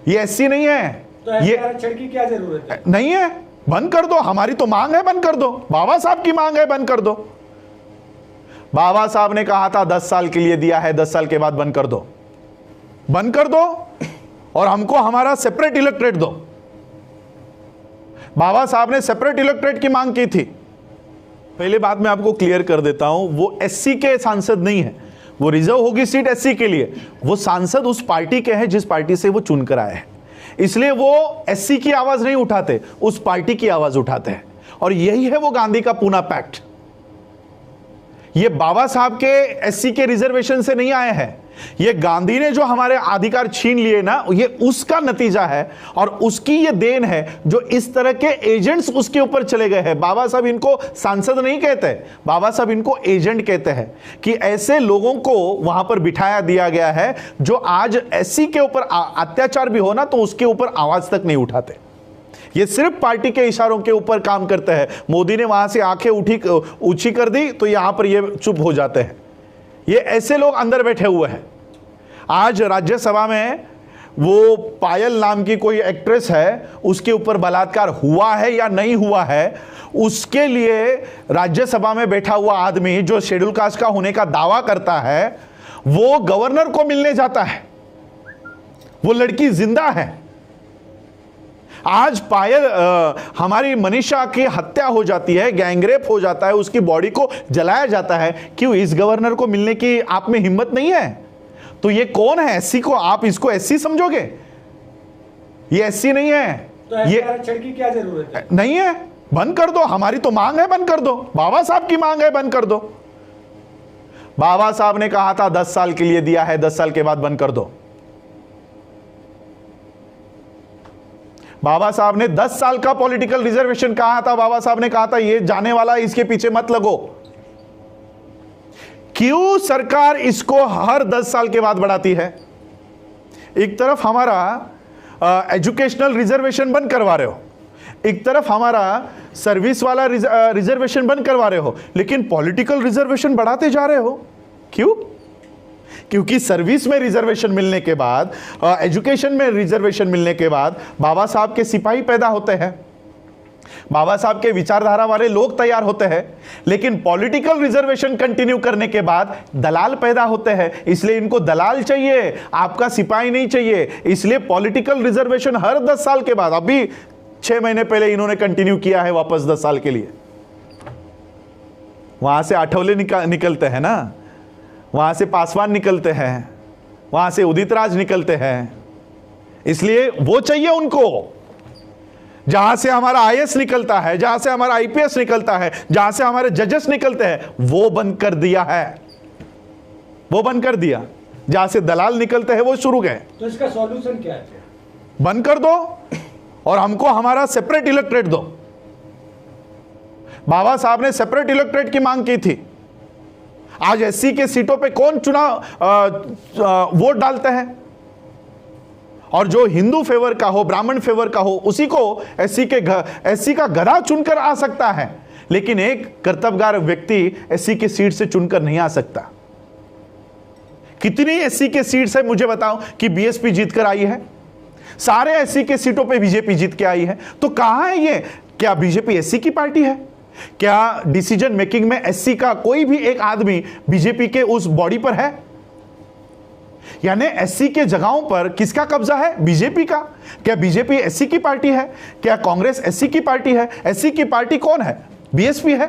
ये एससी नहीं है। तो ये आरक्षण की क्या जरूरत है? नहीं है, बंद कर दो। हमारी तो मांग है, बंद कर दो। बाबा साहब की मांग है, बंद कर दो। बाबा साहब ने कहा था 10 साल के लिए दिया है, 10 साल के बाद बंद कर दो, बंद कर दो और हमको हमारा सेपरेट इलेक्ट्रेट दो। बाबा साहब ने सेपरेट इलेक्ट्रेट की मांग की थी। पहले बात मैं आपको क्लियर कर देता हूं, वो एससी के सांसद नहीं है, वो रिजर्व होगी सीट एससी के लिए। वो सांसद उस पार्टी के हैं जिस पार्टी से वो चुनकर आए हैं, इसलिए वो एससी की आवाज नहीं उठाते, उस पार्टी की आवाज उठाते हैं। और यही है वो गांधी का पूना पैक्ट। ये बाबा साहब के एससी के रिजर्वेशन से नहीं आए हैं, ये गांधी ने जो हमारे अधिकार छीन लिए ना, ये उसका नतीजा है और उसकी ये देन है जो इस तरह के एजेंट्स उसके ऊपर चले गए हैं। बाबा साहब इनको सांसद नहीं कहते, बाबा साहब इनको एजेंट कहते हैं कि ऐसे लोगों को वहां पर बिठाया दिया गया है जो आज एससी के ऊपर अत्याचार भी हो ना तो उसके ऊपर आवाज तक नहीं उठाते। ये सिर्फ पार्टी के इशारों के ऊपर काम करते हैं। मोदी ने वहां से आंखें ऊंची कर दी तो यहां पर ये चुप हो जाते हैं। ये ऐसे लोग अंदर बैठे हुए हैं। आज राज्यसभा में वो पायल नाम की कोई एक्ट्रेस है, उसके ऊपर बलात्कार हुआ है या नहीं हुआ है, उसके लिए राज्यसभा में बैठा हुआ आदमी जो शेड्यूल कास्ट का होने का दावा करता है, वो गवर्नर को मिलने जाता है। वो लड़की जिंदा है। आज पायल हमारी मनीषा की हत्या हो जाती है, गैंगरेप हो जाता है, उसकी बॉडी को जलाया जाता है। क्यों? इस गवर्नर को मिलने की आप में हिम्मत नहीं है? तो ये कौन है? एससी को आप इसको एससी समझोगे? ये एससी नहीं है। तो ये आरक्षण की क्या जरूरत है? नहीं है, बंद कर दो। हमारी तो मांग है, बंद कर दो। बाबा साहब की मांग है, बंद कर दो। बाबा साहब ने कहा था 10 साल के लिए दिया है, 10 साल के बाद बंद कर दो। बाबा साहब ने 10 साल का पॉलिटिकल रिजर्वेशन कहा था। बाबा साहब ने कहा था ये जाने वाला, इसके पीछे मत लगो। क्यों सरकार इसको हर 10 साल के बाद बढ़ाती है? एक तरफ हमारा एजुकेशनल रिजर्वेशन बंद करवा रहे हो, एक तरफ हमारा सर्विस वाला रिजर्वेशन बंद करवा रहे हो, लेकिन पॉलिटिकल रिजर्वेशन बढ़ाते जा रहे हो। क्यों? क्योंकि सर्विस में रिजर्वेशन मिलने के बाद, एजुकेशन में रिजर्वेशन मिलने के बाद बाबा साहब के सिपाही पैदा होते हैं, बाबा साहब के विचारधारा वाले लोग तैयार होते हैं। लेकिन पॉलिटिकल रिजर्वेशन कंटिन्यू करने के बाद दलाल पैदा होते हैं, इसलिए इनको दलाल चाहिए, आपका सिपाही नहीं चाहिए। इसलिए पॉलिटिकल रिजर्वेशन हर 10 साल के बाद, अभी 6 महीने पहले इन्होंने कंटिन्यू किया है वापस 10 साल के लिए। वहां से आठवले निकलते हैं ना, वहां से पासवान निकलते हैं, वहां से उदित राज निकलते हैं, इसलिए वो चाहिए उनको। जहां से हमारा आईएएस निकलता है, जहां से हमारा आईपीएस निकलता है, जहां से हमारे जजेस निकलते हैं, वो बंद कर दिया है, वो बंद कर दिया। जहां से दलाल निकलते हैं वो शुरू गए। तो इसका सॉल्यूशन क्या है? बंद कर दो और हमको हमारा सेपरेट इलेक्ट्रेट दो। बाबा साहब ने सेपरेट इलेक्ट्रेट की मांग की थी। आज एससी के सीटों पे कौन वोट डालते हैं? और जो हिंदू फेवर का हो, ब्राह्मण फेवर का हो, उसी को एससी का गधा चुनकर आ सकता है, लेकिन एक कर्तव्यगार व्यक्ति एससी के सीट से चुनकर नहीं आ सकता। कितनी एससी के सीट्स है मुझे बताओ कि बीएसपी जीतकर आई है? सारे एससी के सीटों पे बीजेपी जीत के आई है। तो कहां है ये? क्या बीजेपी एससी की पार्टी है? क्या डिसीजन मेकिंग में एससी का कोई भी एक आदमी बीजेपी के उस बॉडी पर है? यानी एससी के जगहों पर किसका कब्जा है? बीजेपी का। क्या बीजेपी एससी की पार्टी है? क्या कांग्रेस एससी की पार्टी है? एससी की पार्टी कौन है? बीएसपी है।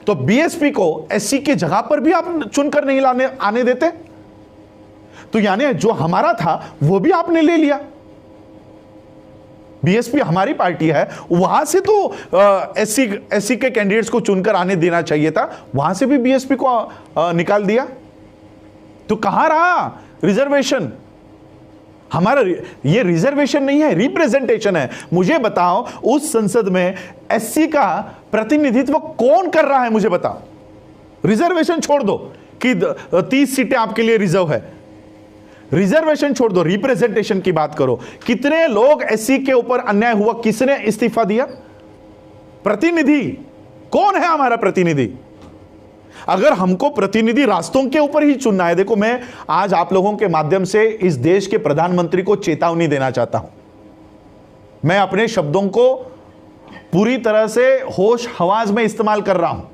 तो बीएसपी को एससी की जगह पर भी आप चुनकर नहीं आने देते, तो यानी जो हमारा था वो भी आपने ले लिया। बीएसपी हमारी पार्टी है, वहां से तो एससी के कैंडिडेट्स को चुनकर आने देना चाहिए था, वहां से भी बीएसपी को निकाल दिया। तो कहां रहा रिजर्वेशन? हमारा ये रिजर्वेशन नहीं है, रिप्रेजेंटेशन है। मुझे बताओ उस संसद में एससी का प्रतिनिधित्व कौन कर रहा है? मुझे बताओ। रिजर्वेशन छोड़ दो कि 30 सीटें आपके लिए रिजर्व है, रिजर्वेशन छोड़ दो, रिप्रेजेंटेशन की बात करो। कितने लोग एससी के ऊपर अन्याय हुआ, किसने इस्तीफा दिया? प्रतिनिधि कौन है हमारा प्रतिनिधि? अगर हमको प्रतिनिधि रास्तों के ऊपर ही चुनना है, देखो मैं आज आप लोगों के माध्यम से इस देश के प्रधानमंत्री को चेतावनी देना चाहता हूं। मैं अपने शब्दों को पूरी तरह से होश हवास में इस्तेमाल कर रहा हूं।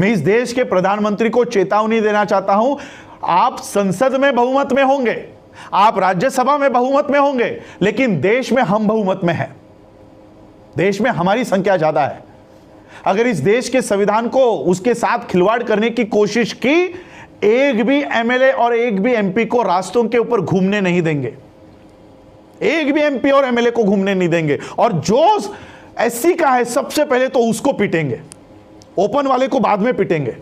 मैं इस देश के प्रधानमंत्री को चेतावनी देना चाहता हूं, आप संसद में बहुमत में होंगे, आप राज्यसभा में बहुमत में होंगे, लेकिन देश में हम बहुमत में हैं। देश में हमारी संख्या ज्यादा है। अगर इस देश के संविधान को उसके साथ खिलवाड़ करने की कोशिश की, एक भी एमएलए और एक भी एमपी को रास्तों के ऊपर घूमने नहीं देंगे। एक भी एमपी और एमएलए को घूमने नहीं देंगे। और जो एससी का है सबसे पहले तो उसको पीटेंगे, ओपन वाले को बाद में पीटेंगे,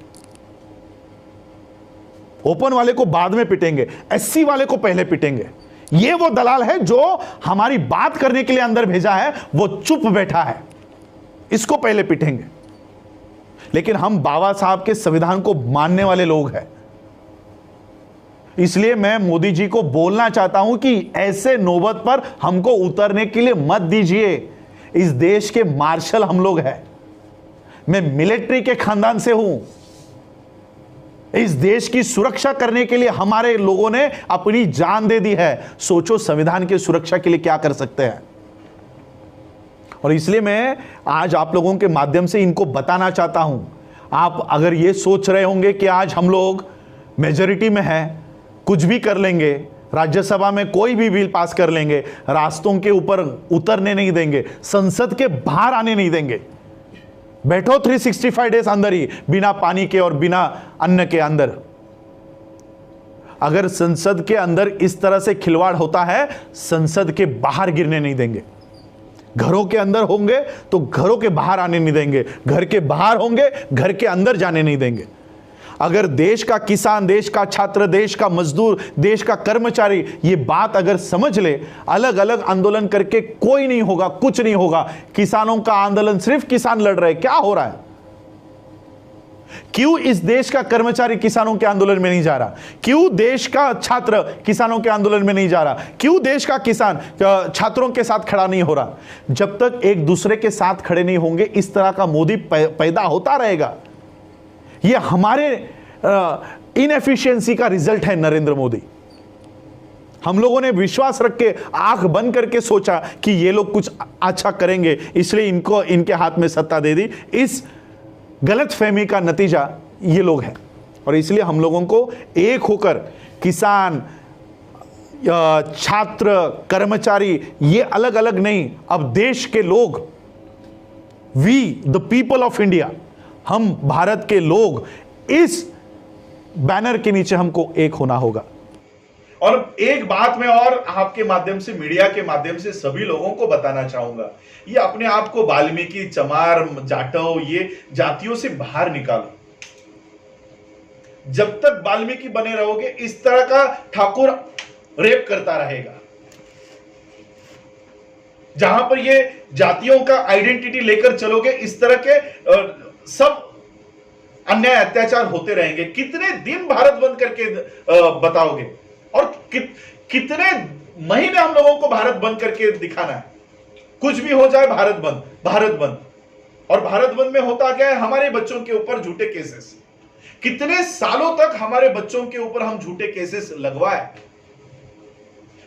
ओपन वाले को बाद में पीटेंगे, एससी वाले को पहले पीटेंगे। ये वो दलाल है जो हमारी बात करने के लिए अंदर भेजा है, वो चुप बैठा है, इसको पहले पीटेंगे। लेकिन हम बाबा साहब के संविधान को मानने वाले लोग हैं, इसलिए मैं मोदी जी को बोलना चाहता हूं कि ऐसे नौबत पर हमको उतरने के लिए मत दीजिए। इस देश के मार्शल हम लोग हैं, मैं मिलिट्री के खानदान से हूं। इस देश की सुरक्षा करने के लिए हमारे लोगों ने अपनी जान दे दी है। सोचो संविधान की सुरक्षा के लिए क्या कर सकते हैं। और इसलिए मैं आज आप लोगों के माध्यम से इनको बताना चाहता हूं। आप अगर ये सोच रहे होंगे कि आज हम लोग मेजॉरिटी में हैं, कुछ भी कर लेंगे, राज्यसभा में कोई भी बिल पास कर लेंगे, रास्तों के ऊपर उतरने नहीं देंगे, संसद के बाहर आने नहीं देंगे, बैठो 365 डेज अंदर ही, बिना पानी के और बिना अन्न के अंदर। अगर संसद के अंदर इस तरह से खिलवाड़ होता है, संसद के बाहर गिरने नहीं देंगे। घरों के अंदर होंगे तो घरों के बाहर आने नहीं देंगे, घर के बाहर होंगे घर के अंदर जाने नहीं देंगे। अगर देश का किसान, देश का छात्र, देश का मजदूर, देश का कर्मचारी ये बात अगर समझ ले, अलग अलग आंदोलन करके कोई नहीं होगा, कुछ नहीं होगा। किसानों का आंदोलन, सिर्फ किसान लड़ रहे, क्या हो रहा है? क्यों इस देश का कर्मचारी किसानों के आंदोलन में नहीं जा रहा? क्यों देश का छात्र किसानों के आंदोलन में नहीं जा रहा? क्यों देश का किसान छात्रों के साथ खड़ा नहीं हो रहा? जब तक एक दूसरे के साथ खड़े नहीं होंगे, इस तरह का मोदी पैदा होता रहेगा। ये हमारे इनएफिशिएंसी का रिजल्ट है नरेंद्र मोदी। हम लोगों ने विश्वास रख के आंख बंद करके सोचा कि ये लोग कुछ अच्छा करेंगे, इसलिए इनको इनके हाथ में सत्ता दे दी। इस गलत फहमी का नतीजा ये लोग हैं। और इसलिए हम लोगों को एक होकर, किसान, छात्र, कर्मचारी, ये अलग अलग नहीं, अब देश के लोग, we the people of India, हम भारत के लोग, इस बैनर के नीचे हमको एक होना होगा। और एक बात मैं और आपके माध्यम से, मीडिया के माध्यम से सभी लोगों को बताना चाहूंगा, ये अपने आप को वाल्मीकि, चमार, जाटव, ये जातियों से बाहर निकालो। जब तक वाल्मीकि बने रहोगे, इस तरह का ठाकुर रेप करता रहेगा। जहां पर ये जातियों का आइडेंटिटी लेकर चलोगे, इस तरह के सब अन्याय अत्याचार होते रहेंगे। कितने दिन भारत बंद करके बताओगे? और कितने महीने हम लोगों को भारत बंद करके दिखाना है? कुछ भी हो जाए, भारत बंद, भारत बंद। और भारत बंद में होता क्या है? हमारे बच्चों के ऊपर झूठे केसेस। कितने सालों तक हमारे बच्चों के ऊपर हम झूठे केसेस लगवाए।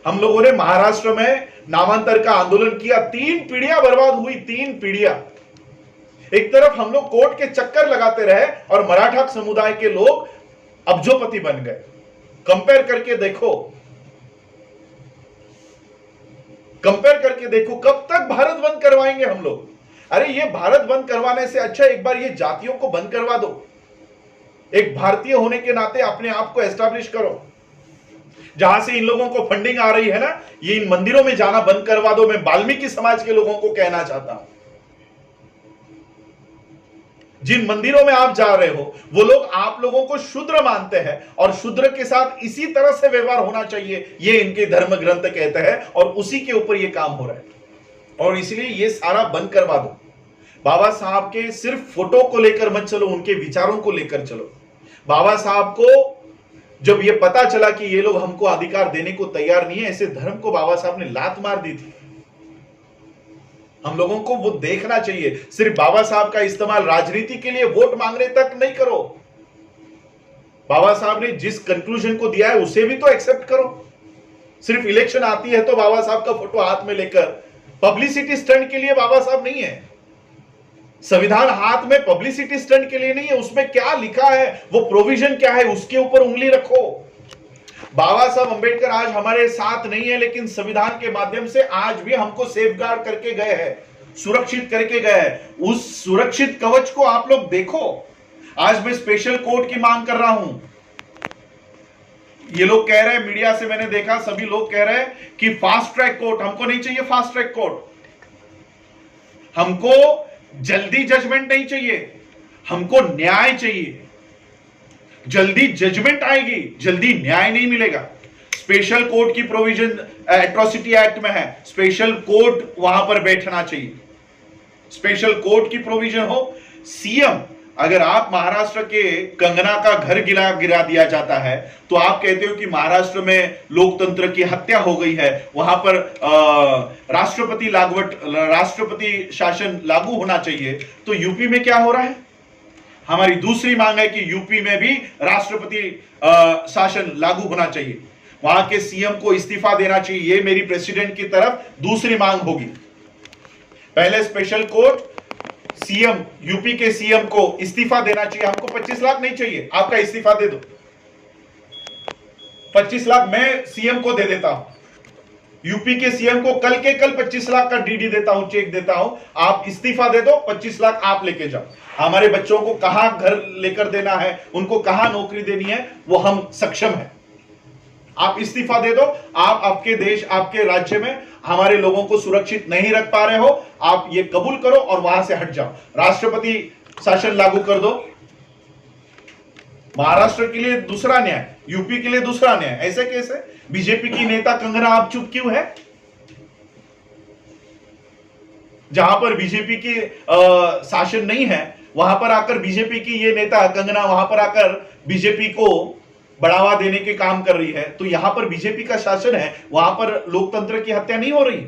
हम लोगों ने महाराष्ट्र में नामांतर का आंदोलन किया, 3 पीढ़ियां बर्बाद हुई, 3 पीढ़ियां। एक तरफ हम लोग कोर्ट के चक्कर लगाते रहे और मराठा समुदाय के लोग अब्जोपति बन गए। कंपेयर करके देखो, कंपेयर करके देखो, कब तक भारत बंद करवाएंगे हम लोग? अरे ये भारत बंद करवाने से अच्छा एक बार ये जातियों को बंद करवा दो। एक भारतीय होने के नाते अपने आप को एस्टैब्लिश करो। जहां से इन लोगों को फंडिंग आ रही है ना, ये इन मंदिरों में जाना बंद करवा दो। मैं वाल्मीकि समाज के लोगों को कहना चाहता हूं, जिन मंदिरों में आप जा रहे हो, वो लोग आप लोगों को शूद्र मानते हैं और शूद्र के साथ इसी तरह से व्यवहार होना चाहिए, ये इनके धर्म ग्रंथ कहते हैं। और उसी के ऊपर ये काम हो रहा है। और इसलिए ये सारा बंद करवा दो। बाबा साहब के सिर्फ फोटो को लेकर मत चलो, उनके विचारों को लेकर चलो। बाबा साहब को जब ये पता चला कि ये लोग हमको अधिकार देने को तैयार नहीं है, ऐसे धर्म को बाबा साहब ने लात मार दी थी। हम लोगों को वो देखना चाहिए। सिर्फ बाबा साहब का इस्तेमाल राजनीति के लिए वोट मांगने तक नहीं करो। बाबा साहब ने जिस कंक्लूजन को दिया है उसे भी तो एक्सेप्ट करो। सिर्फ इलेक्शन आती है तो बाबा साहब का फोटो हाथ में लेकर पब्लिसिटी स्टंट के लिए बाबा साहब नहीं है। संविधान हाथ में पब्लिसिटी स्टंट के लिए नहीं है। उसमें क्या लिखा है, वो प्रोविजन क्या है, उसके ऊपर उंगली रखो। बाबा साहब अंबेडकर आज हमारे साथ नहीं है, लेकिन संविधान के माध्यम से आज भी हमको सेफगार्ड करके गए हैं, सुरक्षित करके गए हैं। उस सुरक्षित कवच को आप लोग देखो। आज मैं स्पेशल कोर्ट की मांग कर रहा हूं। ये लोग कह रहे हैं, मीडिया से मैंने देखा, सभी लोग कह रहे हैं कि फास्ट ट्रैक कोर्ट। हमको नहीं चाहिए फास्ट ट्रैक कोर्ट। हमको जल्दी जजमेंट नहीं चाहिए, हमको न्याय चाहिए। जल्दी जजमेंट आएगी, जल्दी न्याय नहीं मिलेगा। स्पेशल कोर्ट की प्रोविजन एट्रोसिटी एक्ट में है, स्पेशल कोर्ट वहां पर बैठना चाहिए। स्पेशल कोर्ट की प्रोविजन हो। सीएम, अगर आप महाराष्ट्र के कंगना का घर गिरा दिया जाता है तो आप कहते हो कि महाराष्ट्र में लोकतंत्र की हत्या हो गई है, वहां पर राष्ट्रपति शासन लागू होना चाहिए। तो यूपी में क्या हो रहा है? हमारी दूसरी मांग है कि यूपी में भी राष्ट्रपति शासन लागू होना चाहिए, वहां के सीएम को इस्तीफा देना चाहिए। ये मेरी प्रेसिडेंट की तरफ दूसरी मांग होगी। पहले स्पेशल कोर्ट, सीएम, यूपी के सीएम को इस्तीफा देना चाहिए। हमको 25 लाख नहीं चाहिए, आपका इस्तीफा दे दो। 25 लाख मैं सीएम को दे देता हूं, यूपी के सीएम को कल के कल 25 लाख का डीडी देता हूं, चेक देता हूं। आप इस्तीफा दे दो, 25 लाख आप लेके जाओ। हमारे बच्चों को कहां घर लेकर देना है, उनको कहां नौकरी देनी है, वो हम सक्षम है। आप इस्तीफा दे दो। आप आपके देश, आपके राज्य में हमारे लोगों को सुरक्षित नहीं रख पा रहे हो, आप ये कबूल करो और वहां से हट जाओ। राष्ट्रपति शासन लागू कर दो। महाराष्ट्र के लिए दूसरा न्याय, यूपी के लिए दूसरा न्याय। ऐसे कैसे? बीजेपी की नेता कंगना आप चुप क्यों है? जहां पर बीजेपी की शासन नहीं है, वहां पर आकर बीजेपी की ये नेता कंगना वहां पर आकर बीजेपी को बढ़ावा देने के काम कर रही है। तो यहां पर बीजेपी का शासन है, वहां पर लोकतंत्र की हत्या नहीं हो रही।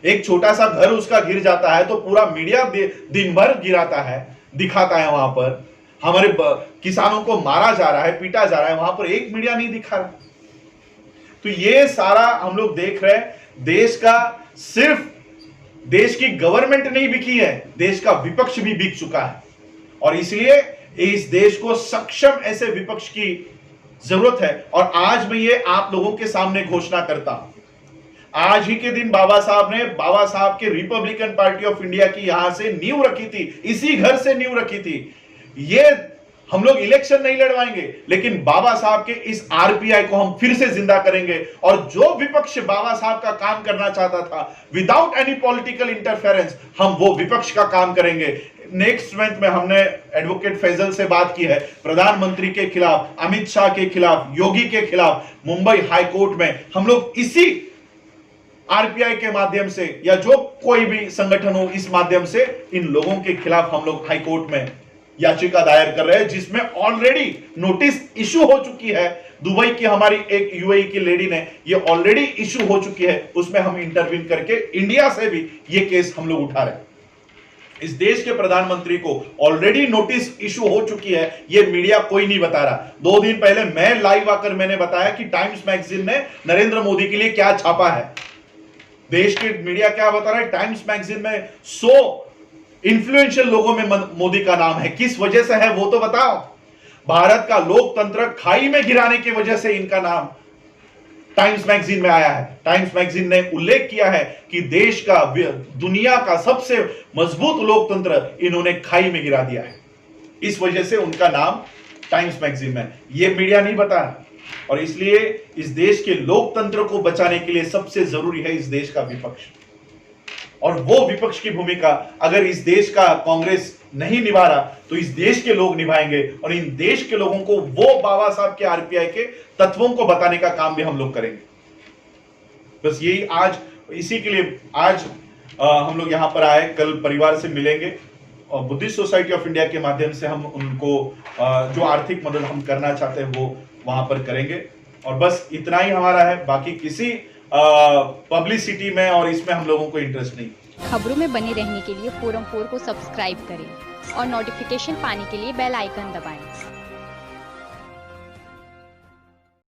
एक छोटा सा घर उसका गिर जाता है तो पूरा मीडिया दिन भर गिराता है, दिखाता है। वहां पर हमारे किसानों को मारा जा रहा है, पीटा जा रहा है, वहां पर एक मीडिया नहीं दिखा रहा। तो ये सारा हम लोग देख रहे हैं। देश का सिर्फ देश की गवर्नमेंट नहीं बिकी है, देश का विपक्ष भी बिक चुका है। और इसलिए इस देश को सक्षम ऐसे विपक्ष की जरूरत है। और आज मैं ये आप लोगों के सामने घोषणा करता हूं, आज ही के दिन बाबा साहब के रिपब्लिकन पार्टी ऑफ इंडिया की यहां से नींव रखी थी, इसी घर से नींव रखी थी। ये हम लोग इलेक्शन नहीं लड़वाएंगे, लेकिन बाबा साहब के इस आरपीआई को हम फिर से जिंदा करेंगे। और जो विपक्ष बाबा साहब का काम करना चाहता था विदाउट एनी पॉलिटिकल इंटरफेरेंस, हम वो विपक्ष का काम करेंगे। नेक्स्ट मंथ में हमने एडवोकेट फैजल से बात की है, प्रधानमंत्री के खिलाफ, अमित शाह के खिलाफ, योगी के खिलाफ मुंबई हाई कोर्ट में हम लोग इसी आरपीआई के माध्यम से या जो कोई भी संगठन हो, इस माध्यम से इन लोगों के खिलाफ हम लोग हाई कोर्ट में याचिका दायर कर रहे हैं, जिसमें ऑलरेडी नोटिस इशू हो चुकी है। दुबई की हमारी एक यूएई की लेडी ने ये ऑलरेडी इशू हो चुकी है, उसमें हम इंटरवीन करके इंडिया से भी ये केस हम लोग उठा रहे हैं। इस देश के प्रधानमंत्री को ऑलरेडी नोटिस इशू हो चुकी है, ये मीडिया कोई नहीं बता रहा। 2 दिन पहले मैं लाइव आकर मैंने बताया कि टाइम्स मैगजीन ने नरेंद्र मोदी के लिए क्या छापा है। देश के मीडिया क्या बता रहा है? टाइम्स मैगजीन में 100 इन्फ्लुएंशियल लोगों में मोदी का नाम है। किस वजह से है वो तो बताओ। भारत का लोकतंत्र खाई में गिराने की वजह से इनका नाम टाइम्स मैगजीन में आया है। टाइम्स मैगजीन ने उल्लेख किया है कि देश का, दुनिया का सबसे मजबूत लोकतंत्र इन्होंने खाई में गिरा दिया है। इस वजह से उनका नाम टाइम्स मैगजीन में। यह मीडिया नहीं बता रहा। और इसलिए इस देश के लोकतंत्र को बचाने के लिए सबसे जरूरी है इस देश का विपक्ष। और वो विपक्ष की भूमिका अगर इस देश का कांग्रेस नहीं निभा रहा तो इस देश के लोग निभाएंगे। और इन देश के लोगों को वो बाबा साहब के आरपीआई के तत्वों को बताने का काम भी हम लोग करेंगे। बस यही आज, इसी के लिए आज हम लोग यहां पर आए। कल परिवार से मिलेंगे और बुद्धिस्ट सोसाइटी ऑफ इंडिया के माध्यम से हम उनको जो आर्थिक मदद हम करना चाहते हैं वो वहां पर करेंगे। और बस इतना ही हमारा है। बाकी किसी पब्लिसिटी में और इसमें हम लोगों को इंटरेस्ट नहीं। खबरों में बने रहने के लिए फोरम 4 को सब्सक्राइब करें और नोटिफिकेशन पाने के लिए बेल आइकन दबाएं।